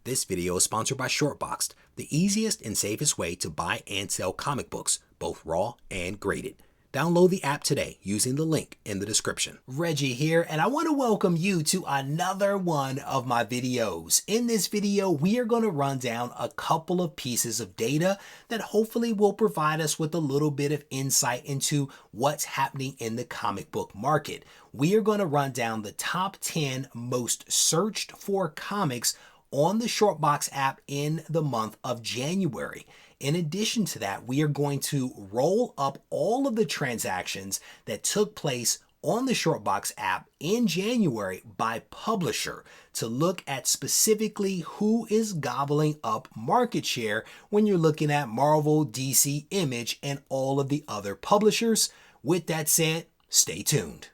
This video is sponsored by Shortboxed, the easiest and safest way to buy and sell comic books, both raw and graded. Download the app today using the link in the description. Reggie here, and I want to welcome you to another one of my videos. In this video, we are going to run down a couple of pieces of data that hopefully will provide us with a little bit of insight into what's happening in the comic book market. We are going to run down the top 10 most searched for comics on the Shortbox app in the month of January. In addition to that, we are going to roll up all of the transactions that took place on the Shortbox app in January by publisher to look at specifically who is gobbling up market share when you're looking at Marvel, DC, Image, and all of the other publishers. With that said, stay tuned.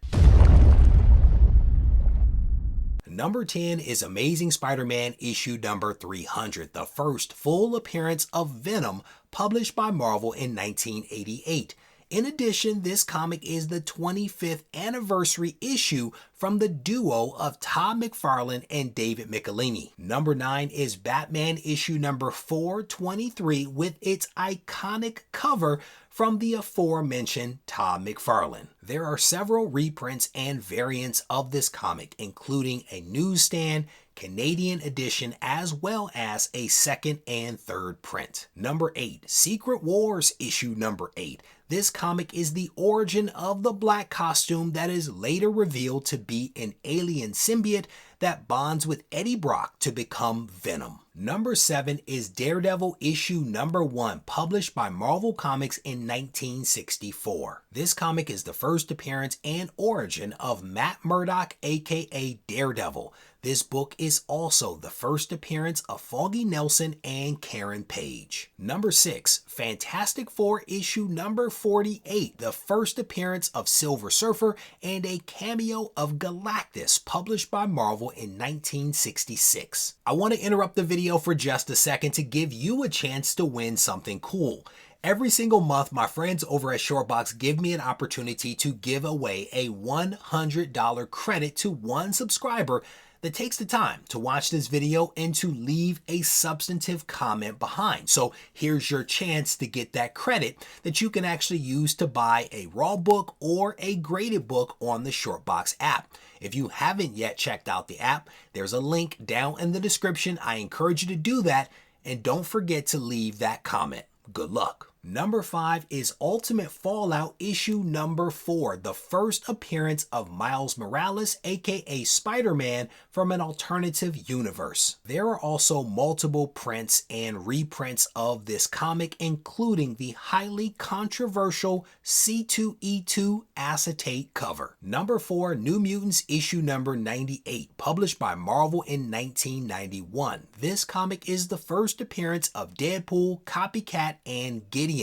Number 10 is Amazing Spider-Man issue number 300, the first full appearance of Venom published by Marvel in 1988. In addition, this comic is the 25th anniversary issue from the duo of Todd McFarlane and David Michelinie. Number 9 is Batman issue number 423 with its iconic cover from the aforementioned Todd McFarlane. There are several reprints and variants of this comic, including a newsstand, Canadian edition, as well as a second and third print. Number 8, Secret Wars issue number 8. This comic is the origin of the black costume that is later revealed to be an alien symbiote that bonds with Eddie Brock to become Venom. Number 7 is Daredevil issue number 1, published by Marvel Comics in 1964. This comic is the first appearance and origin of Matt Murdock, aka Daredevil. This book is also the first appearance of Foggy Nelson and Karen Page. Number 6, Fantastic Four issue number 48, the first appearance of Silver Surfer and a cameo of Galactus, published by Marvel in 1966. I want to interrupt the video for just a second to give you a chance to win something cool. Every single month, my friends over at Shortbox give me an opportunity to give away a $100 credit to one subscriber that takes the time to watch this video and to leave a substantive comment behind. So here's your chance to get that credit that you can actually use to buy a raw book or a graded book on the Shortbox app. If you haven't yet checked out the app, there's a link down in the description. I encourage you to do that, and don't forget to leave that comment. Good luck. Number 5 is Ultimate Fallout issue number 4, the first appearance of Miles Morales, aka Spider-Man, from an alternative universe. There are also multiple prints and reprints of this comic, including the highly controversial C2E2 acetate cover. Number 4, New Mutants issue number 98, published by Marvel in 1991. This comic is the first appearance of Deadpool, Copycat, and Gideon.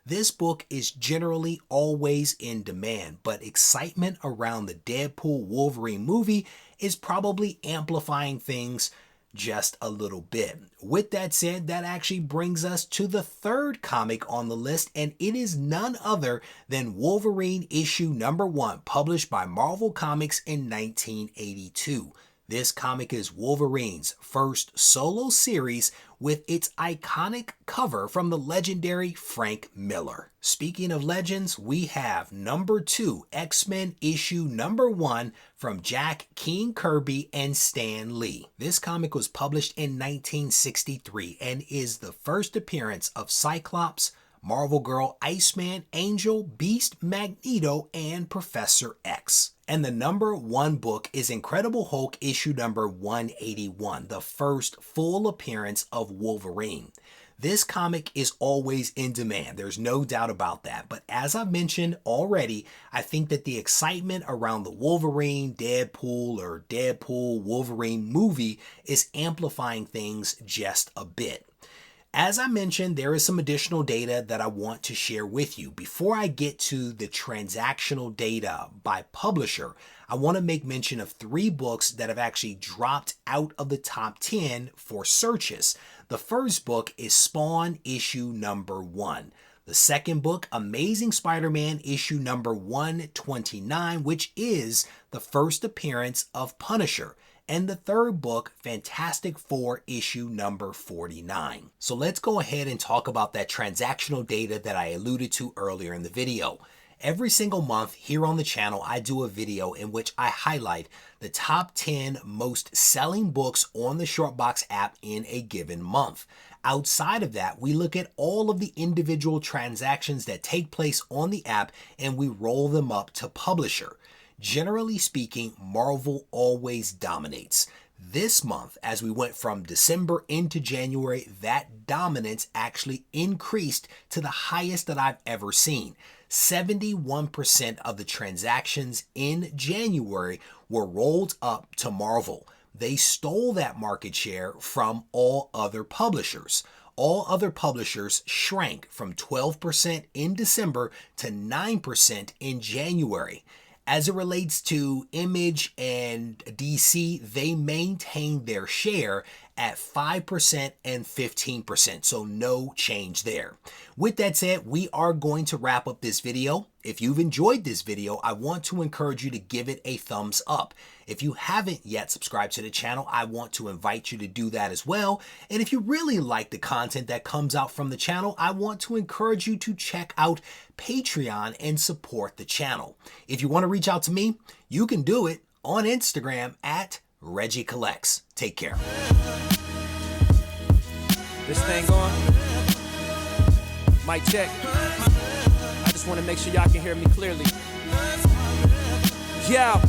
This book is generally always in demand, but excitement around the Deadpool Wolverine movie is probably amplifying things just a little bit. With that said, that actually brings us to the third comic on the list, and it is none other than Wolverine issue number 1, published by Marvel Comics in 1982. This comic is Wolverine's first solo series with its iconic cover from the legendary Frank Miller. Speaking of legends, we have number 2, X-Men issue number 1 from Jack King Kirby and Stan Lee. This comic was published in 1963 and is the first appearance of Cyclops, Marvel Girl, Iceman, Angel, Beast, Magneto, and Professor X. And the number 1 book is Incredible Hulk issue number 181, the first full appearance of Wolverine. This comic is always in demand, there's no doubt about that. But as I've mentioned already, I think that the excitement around the Wolverine, Deadpool, or Deadpool Wolverine movie is amplifying things just a bit. As I mentioned, there is some additional data that I want to share with you. Before I get to the transactional data by publisher, I want to make mention of 3 books that have actually dropped out of the top 10 for searches. The first book is Spawn issue number 1. The second book, Amazing Spider-Man issue number 129, which is the first appearance of Punisher. and the third book, Fantastic Four issue number 49. So let's go ahead and talk about that transactional data that I alluded to earlier in the video. Every single month here on the channel, I do a video in which I highlight the top 10 most selling books on the Shortbox app in a given month. Outside of that, we look at all of the individual transactions that take place on the app and we roll them up to publisher. Generally speaking, Marvel always dominates. This month, as we went from December into January, that dominance actually increased to the highest that I've ever seen. 71% of the transactions in January were rolled up to Marvel. They stole that market share from all other publishers. All other publishers shrank from 12% in December to 9% in January. As it relates to Image and DC, they maintained their share at 5% and 15%, so no change there. With that said, we are going to wrap up this video. If you've enjoyed this video, I want to encourage you to give it a thumbs up. If you haven't yet subscribed to the channel, I want to invite you to do that as well. And if you really like the content that comes out from the channel, I want to encourage you to check out Patreon and support the channel. If you want to reach out to me, you can do it on Instagram at Regie Collects. Take care. This thing on? Mic check. I just want to make sure y'all can hear me clearly. Yeah.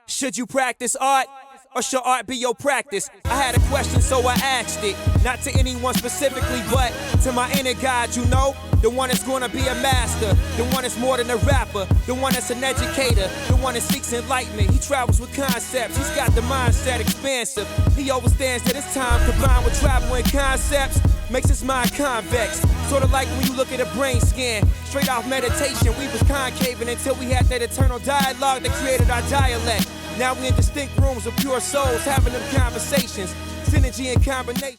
Should you practice art? Or should art be your practice? I had a question, so I asked it. Not to anyone specifically, but to my inner God, you know? The one that's gonna be a master. The one that's more than a rapper. The one that's an educator. The one that seeks enlightenment. He travels with concepts. He's got the mindset expansive. He understands that his time combined with travel and concepts makes his mind convex. Sort of like when you look at a brain scan. Straight off meditation, we was concaving until we had that eternal dialogue that created our dialect. Now we in distinct rooms of pure souls having them conversations. Synergy and combination.